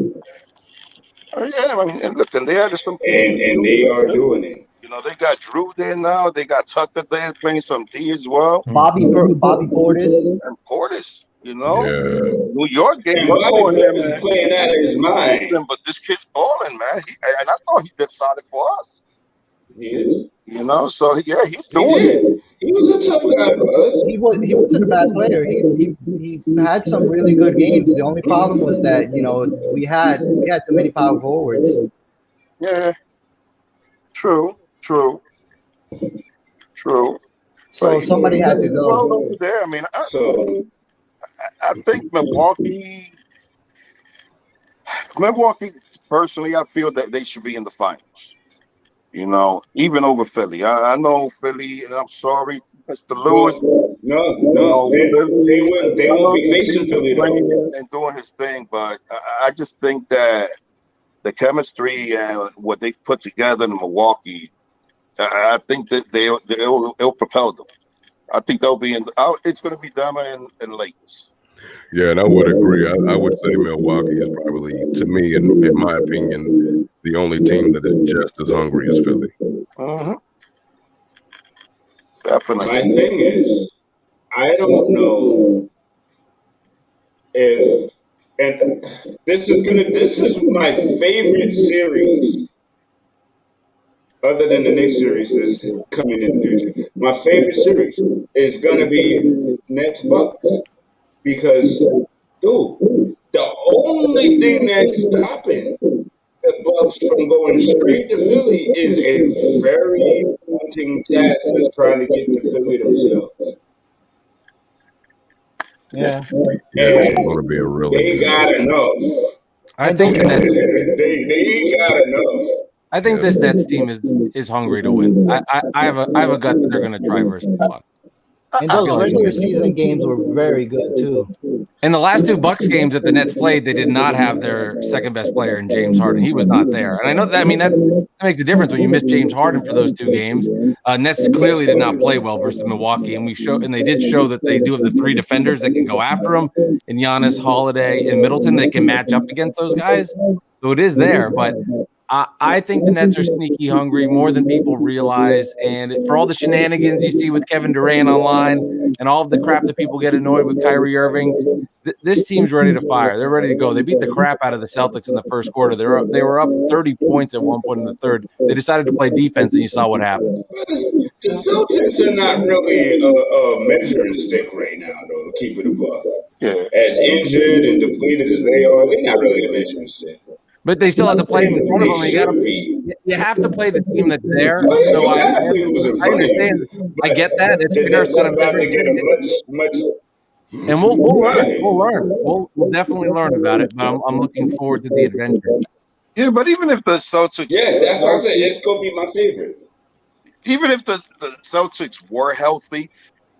Yeah, I mean, and look, and they added some, and they are doing it. You know, they got Drew there now. They got Tucker there playing some D as well. Bobby Portis and Portis. You know, Yeah. New York game. And Bobby is playing out of his mind. But this kid's balling, man. And I thought he did solid for us. He is. You know, so yeah, he's doing it. He was a tough guy for us. He wasn't a bad player. He had some really good games. The only problem was that, you know, we had too many power forwards. Yeah. True. So somebody had to go. Over there. I mean, I think Milwaukee, personally, I feel that they should be in the finals. You know, even over Philly. I know Philly, and I'm sorry, Mr. Lewis. No, they won't be facing Philly and doing his thing, but I just think that the chemistry and what they've put together in Milwaukee, I think that they'll propel them. I think they'll be it's going to be them and Lakers. Yeah, and I would agree. I would say Milwaukee is probably, to me, in my opinion, the only team that is just as hungry as Philly. Definitely. My thing is, I don't know if, and this is my favorite series, other than the next series that's coming in the future. My favorite series is going to be Nets Bucks. Because, dude, the only thing that's stopping the Bucks from going straight to Philly is a very daunting task that's trying to get to Philly themselves. Yeah. It's going to be a really They got enough. I think they got enough. I think this Nets team is hungry to win. I have a gut that they're going to try versus the Bucks. And those regular season games were very good too. In the last 2 Bucks games that the Nets played, they did not have their second best player in James Harden. He was not there, and I know that. I mean, that makes a difference when you miss James Harden for those 2 games. Nets clearly did not play well versus Milwaukee, and they did show that they do have the 3 defenders that can go after them, and Giannis, Holiday, and Middleton. They can match up against those guys, so it is there, but. I think the Nets are sneaky hungry more than people realize. And for all the shenanigans you see with Kevin Durant online and all of the crap that people get annoyed with Kyrie Irving, this team's ready to fire. They're ready to go. They beat the crap out of the Celtics in the first quarter. They were up 30 points at one point in the third. They decided to play defense, and you saw what happened. The Celtics are not really a measuring stick right now, though, to keep it above. Yeah. As injured and depleted as they are, they're not really a measuring stick. But they still have to play in front of them. You have to play the team that's there. So I understand. I get that. It's fair. And we'll learn. We'll definitely learn about it. But I'm looking forward to the adventure. Yeah, but even if the Celtics, that's what I said. It's gonna be my favorite. Even if the Celtics were healthy,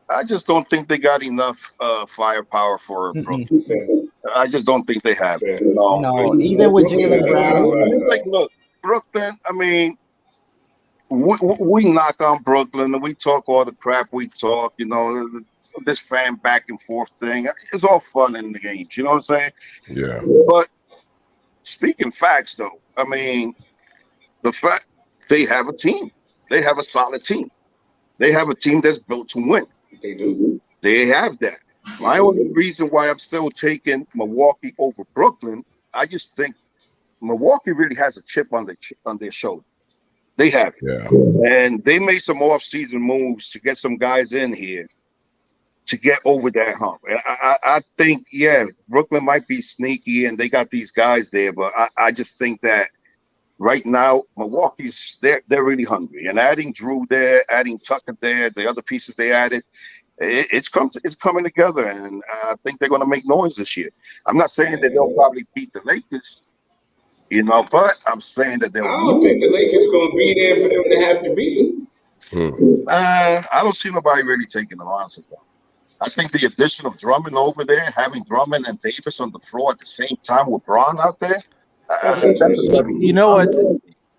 I just don't think they got enough firepower for Brooklyn. I just don't think they have it. No, even with Jaylen Brown. It's like, look, Brooklyn, I mean, we knock on Brooklyn and we talk all the crap we talk, you know, this fan back and forth thing. It's all fun in the games, you know what I'm saying? Yeah. But speaking facts, though, I mean, the fact they have a team. They have a solid team. They have a team that's built to win. They do. They have that. My only reason why I'm still taking Milwaukee over Brooklyn, I just think Milwaukee really has a chip on their shoulder. They have it. Yeah. And they made some off-season moves to get some guys in here to get over that hump. And I think, Brooklyn might be sneaky and they got these guys there, but I just think that right now, Milwaukee's they're really hungry. And adding Drew there, adding Tucker there, the other pieces they added, it's coming together, and I think they're going to make noise this year. I'm not saying that they'll probably beat the Lakers, you know, but I'm saying that they'll. I don't think the Lakers going to be there for them to have to beat. I don't see nobody really taking them, honestly. I think the addition of Drummond over there, having Drummond and Davis on the floor at the same time with Braun out there, you know what?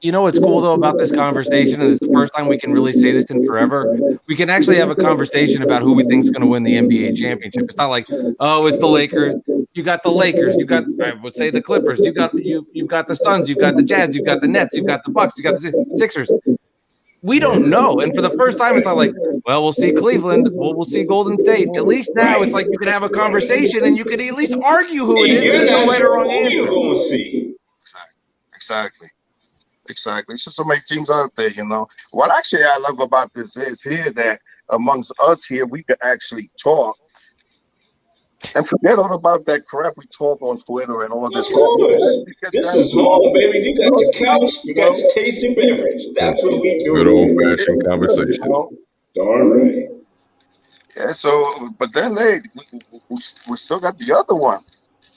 You know what's cool though about this conversation, and it's the first time we can really say this in forever. We can actually have a conversation about who we think is going to win the NBA championship. It's not like, oh, it's the Lakers. You got the Lakers. You got, I would say, the Clippers. You've got the Suns. You've got the Jazz. You've got the Nets. You've got the Bucks. You got the Sixers. We don't know, and for the first time, it's not like, well, we'll see Cleveland. We'll see Golden State. At least now, it's like you can have a conversation and you can at least argue who it is. You're no not right sure or wrong who answer. you're going to see. Exactly. It's just so many teams out there, you know. What actually I love about this is here that amongst us here, we can actually talk and forget all about that crap we talk on Twitter and all this. Of course. This is home, baby. You got your couch, you got your tasty beverage. That's what we do. Good old-fashioned conversation. Darn right. Yeah, so, but then we still got the other one.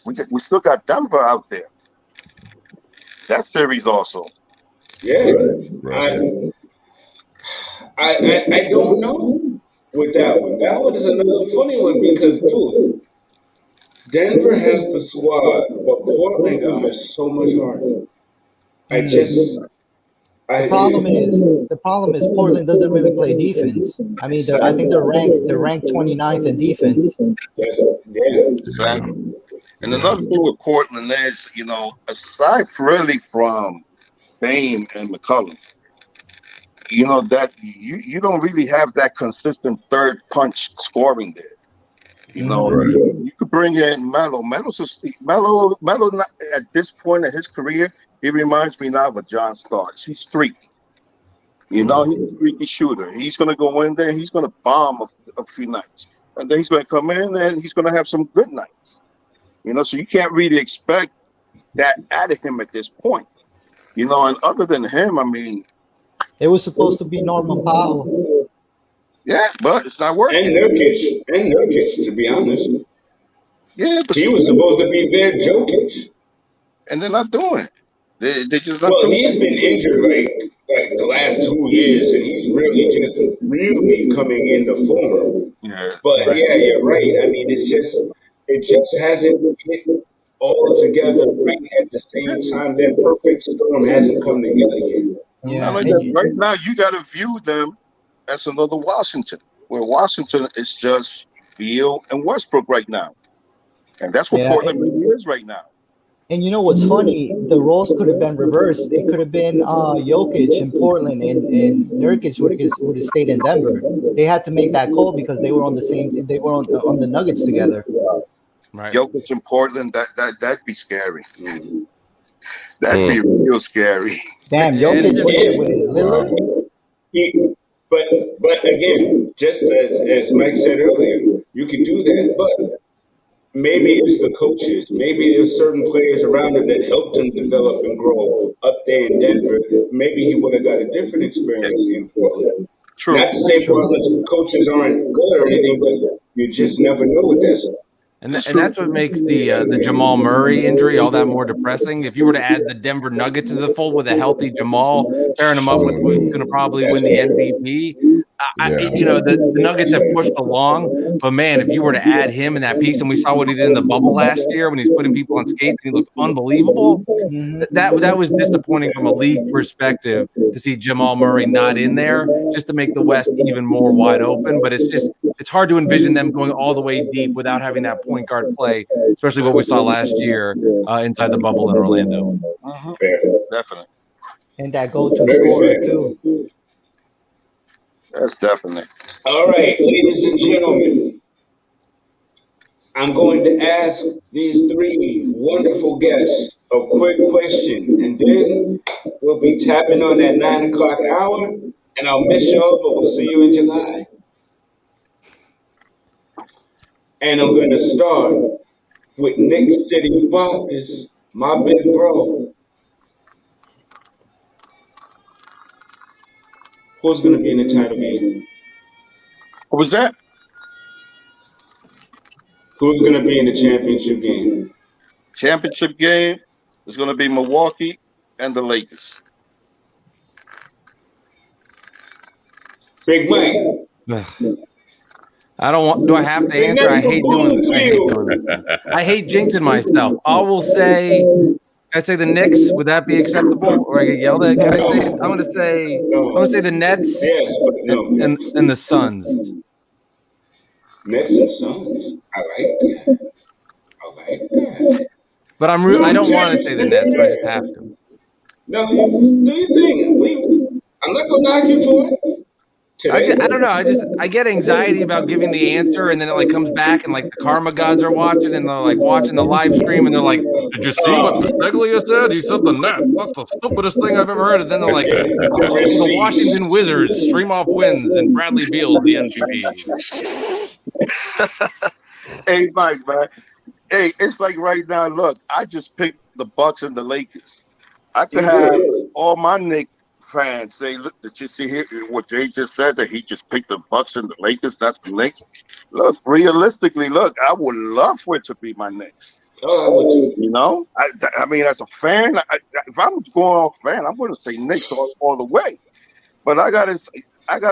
We still got Denver out there. That series also. Yeah, right. I don't know with that one. That one is another funny one because, dude, Denver has the squad, but Portland is so much harder. The problem is Portland doesn't really play defense. I mean, I think they're ranked 29th in defense. Exactly. And another thing with Portland is, you know, aside really from Bane and McCollum, you know, that you don't really have that consistent third punch scoring there. You know, you could bring in Melo. Melo at this point in his career, he reminds me now of a John Starks. He's streaky. You know, he's a streaky shooter. He's going to go in there and he's going to bomb a few nights. And then he's going to come in and he's going to have some good nights. You know, so you can't really expect that out of him at this point. You know, and other than him, I mean, it was supposed to be Norman Powell. Yeah, but it's not working. And Nurkic, to be honest. Yeah, but he was supposed to be their Jokic. And they're not doing it. They just not well, doing he's been injured like the last 2 years, and he's really coming into form. Yeah. But yeah, you're right. I mean, it just hasn't hit all together right at the same time. That perfect storm hasn't come together yet. Yeah. Right now, you got to view them as another Washington, where Washington is just Beal and Westbrook right now. And that's what Portland really is right now. And you know what's funny? The roles could have been reversed. It could have been Jokic in Portland and Nurkic would have stayed in Denver. They had to make that call because they were on the same. They were on the Nuggets together. Right. Jokic in Portland, that'd be scary. That'd be real scary. Damn, Jokic with Lillard. But again, just as Mike said earlier, you can do that, but maybe it's the coaches. Maybe there's certain players around him that helped him develop and grow up there in Denver. Maybe he would have got a different experience in Portland. True. Not to say Portland's coaches aren't good or anything, but you just never know with that stuff. And that's what makes the Jamal Murray injury all that more depressing. If you were to add the Denver Nuggets to the fold with a healthy Jamal, pairing him up with who's going to probably win the MVP, the Nuggets have pushed along. But, man, if you were to add him in that piece, and we saw what he did in the bubble last year when he's putting people on skates and he looked unbelievable, that was disappointing from a league perspective to see Jamal Murray not in there just to make the West even more wide open. But it's hard to envision them going all the way deep without having that point guard play, especially what we saw last year inside the bubble in Orlando. Definitely. And that go-to scorer, too. That's definitely. All right, ladies and gentlemen, I'm going to ask these three wonderful guests a quick question, and then we'll be tapping on that 9 o'clock hour, and I'll miss y'all, but we'll see you in July. And I'm going to start with Knick City Bockers, my big bro. Who's going to be in the title game? What was that? Who's going to be in the championship game? Championship game is going to be Milwaukee and the Lakers. Big Mike. I don't want. Do I have to answer? I hate doing this. I hate jinxing myself. I will say. I say the Knicks. Would that be acceptable, or I get yelled at? Can I say? I'm going to say. I'm going to say the Nets. Yes, but no. And the Suns. Nets and Suns. I like that. But I don't want to say the Nets, but I just have to. No, do your thing. I'm not gonna knock you for it. I don't know. I get anxiety about giving the answer, and then it like comes back, and like the karma gods are watching, and they're like watching the live stream, and they're like, "Did you see what Bisceglia said? He said the Nets. That's the stupidest thing I've ever heard." And then they're like, "The Washington Wizards stream off wins, and Bradley Beal's the MVP." Hey, Mike, man. Hey, it's like right now. Look, I just picked the Bucks and the Lakers. I could have all my Knick fans say, "Look, did you see here what Jay just said? That he just picked the Bucks and the Lakers, not the Knicks." Look, realistically, I would love for it to be my Knicks. Oh, I would too. You know, I mean, as a fan, if I'm going off fan, I'm going to say Knicks all the way. But I gotta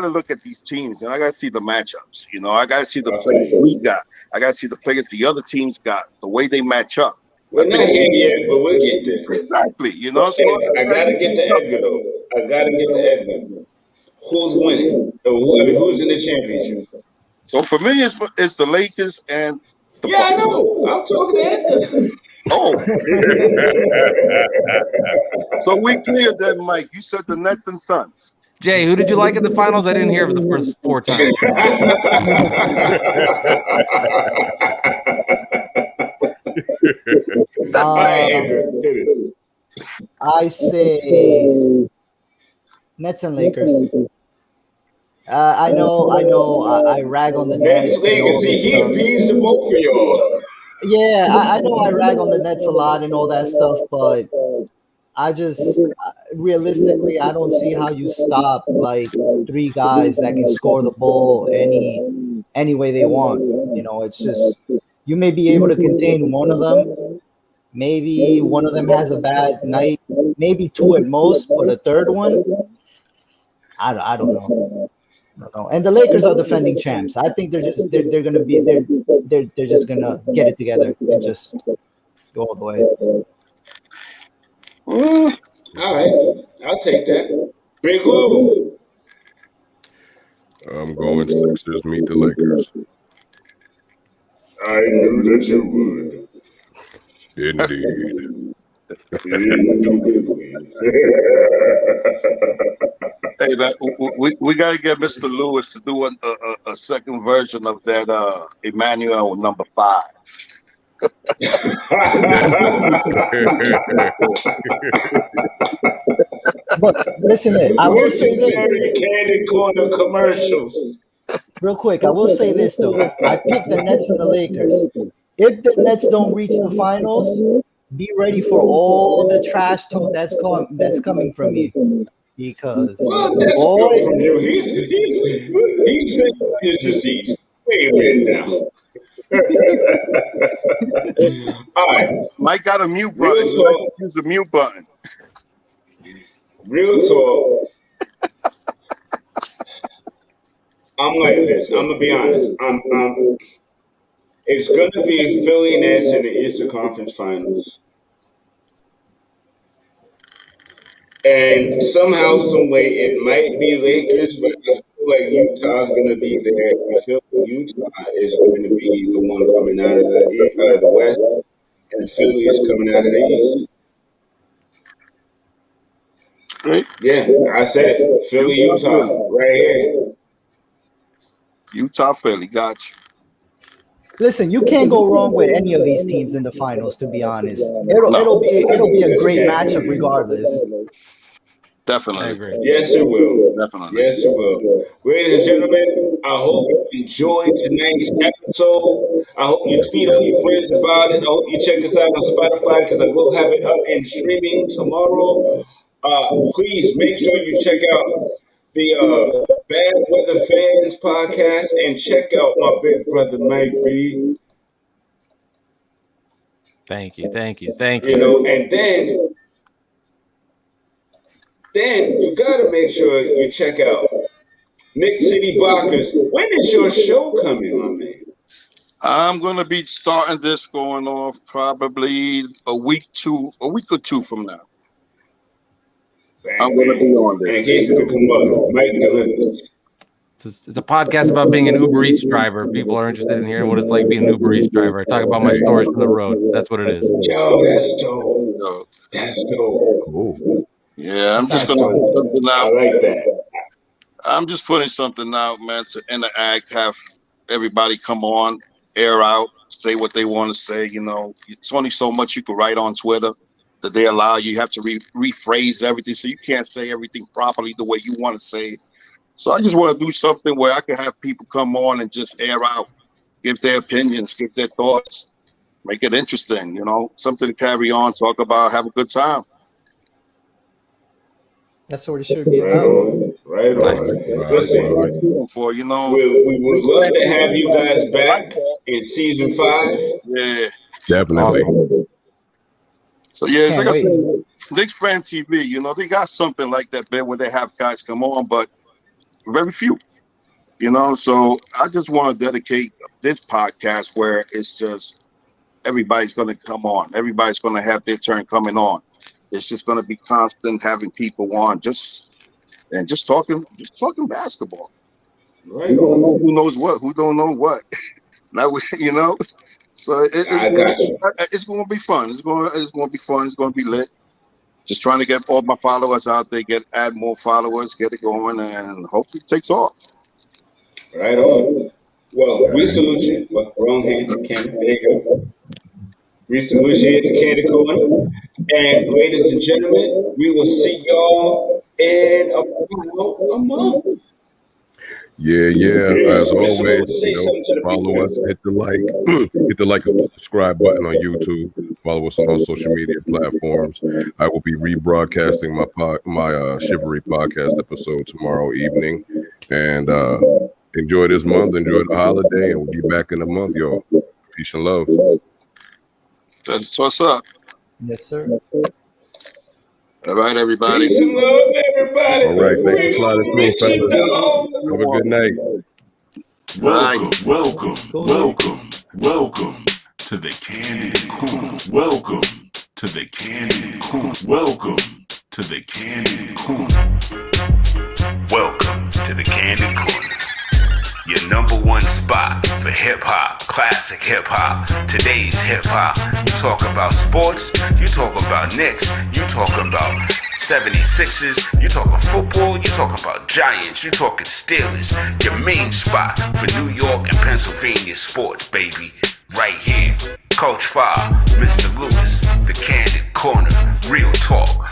look at these teams, and I gotta see the matchups. You know, I gotta see the players we got. I gotta see the players the other teams got, the way they match up. We're not here yet, but we'll get there. Exactly. You know, so I gotta get to Edgar though. I gotta get to Edgar. Who's winning? Who's in the championship? So for me, it's the Lakers and the Bucks. I know. I'm talking to Edgar. Oh. So we cleared that, Mike. You said the Nets and Suns. Jay, who did you like in the finals? I didn't hear for the first 4 times. I say Nets and Lakers. I know. I rag on the Nets. Lakers. He appeased to both of y'all. Yeah, I know I rag on the Nets a lot and all that stuff, but I just realistically, I don't see how you stop like 3 guys that can score the ball any way they want. You know, it's just you may be able to contain one of them. Maybe one of them has a bad night, maybe 2 at most, but a third one, I don't know. And the Lakers are defending champs. I think they're just gonna get it together and just go all the way. All right, I'll take that. Big Lou. I'm going Sixers meet the Lakers. I knew that you would. Indeed. Hey, man, we got to get Mr. Lewis to do a second version of that Emmanuel number 5. But listen, I will say this. Candid corner commercials. Real quick, I will say this though. I picked the Nets and the Lakers. If the Nets don't reach the finals, be ready for all the trash talk that's coming from me. Because boy, from you. He's sent his receipts. Wait a minute now. All right. Mike got a mute button. Use the mute button. Real talk. I'm like this. I'm gonna be honest. It's gonna be Philly Nets in the Eastern Conference Finals. And somehow, some way, it might be Lakers, but I feel like Utah's going to be there. I feel like Utah is going to be the one coming out of the West, and Philly is coming out of the East. Great. Yeah, I said it. Philly, Utah, right here. Utah, Philly, got you. Listen, you can't go wrong with any of these teams in the finals. To be honest, it'll be a great matchup regardless. Definitely. I agree. Yes, it will. Definitely. Yes, it will. Ladies and gentlemen, I hope you enjoyed tonight's episode. I hope you tweet all your friends about it. I hope you check us out on Spotify because I will have it up and streaming tomorrow. Please make sure you check out the Bad Weather Fans podcast and check out my big brother Mike B. Thank you. You know, and then you gotta make sure you check out Knick City Bockers. When is your show coming, my man? I'm gonna be starting this going off probably a week or two from now. I'm gonna be on there. And in case it could come up, Mike delivers. It's a podcast about being an Uber Eats driver. If people are interested in hearing what it's like being an Uber Eats driver, I talk about my stories from the road. That's what it is. Yo, that's dope. That's dope. Cool. Yeah, I'm just gonna put something out. I like that. I'm just putting something out, man, to interact, have everybody come on, air out, say what they want to say. You know, it's only so much you can write on Twitter that they allow you. You have to rephrase everything, so you can't say everything properly the way you want to say it. So I just want to do something where I can have people come on and just air out, give their opinions, give their thoughts, make it interesting, you know, something to carry on, talk about, have a good time. That's what it should be about. Right on. Listen, for, you know, we would love to have you guys back in season 5. Yeah, Definitely. so yeah, it's like I said, Knick Fan TV, you know, they got something like that there where they have guys come on, but very few, you know. So I just want to dedicate this podcast where it's just everybody's going to come on, everybody's going to have their turn coming on. It's just going to be constant having people on, just talking basketball. Right. Who don't know who knows what, who don't know what. Now you know. So it's going to be fun. It's going to be fun. It's going to be lit. Just trying to get all my followers out there, add more followers, get it going, and hopefully it takes off. Right on. Well, we salute you. Wrong hand, Candid. There you go. We salute you at the Candid Corner. And ladies and gentlemen, we will see y'all in about a month. Yeah. As always, follow us, hit the like and subscribe button on YouTube. Follow us on all social media platforms. I will be rebroadcasting my Chivalry podcast episode tomorrow evening. And enjoy this month, enjoy the holiday, and we'll be back in a month, y'all. Peace and love. That's what's up. Yes, sir. All right, everybody. Peace and love, everybody. All right, thanks for sliding through, fellas. Have a good night. Welcome to the Candid Corner. Welcome to the Candid Corner. Welcome to the Candid Corner. Welcome to the Candid Corner. Your number one spot for hip-hop, classic hip-hop, today's hip-hop. You talk about sports, you talk about Knicks, you talk about 76ers, you talking football, you talking about Giants, you talking Steelers. Your main spot for New York and Pennsylvania sports, baby. Right here. Coach Fa, Mr. Lewis, the Candid Corner, real talk.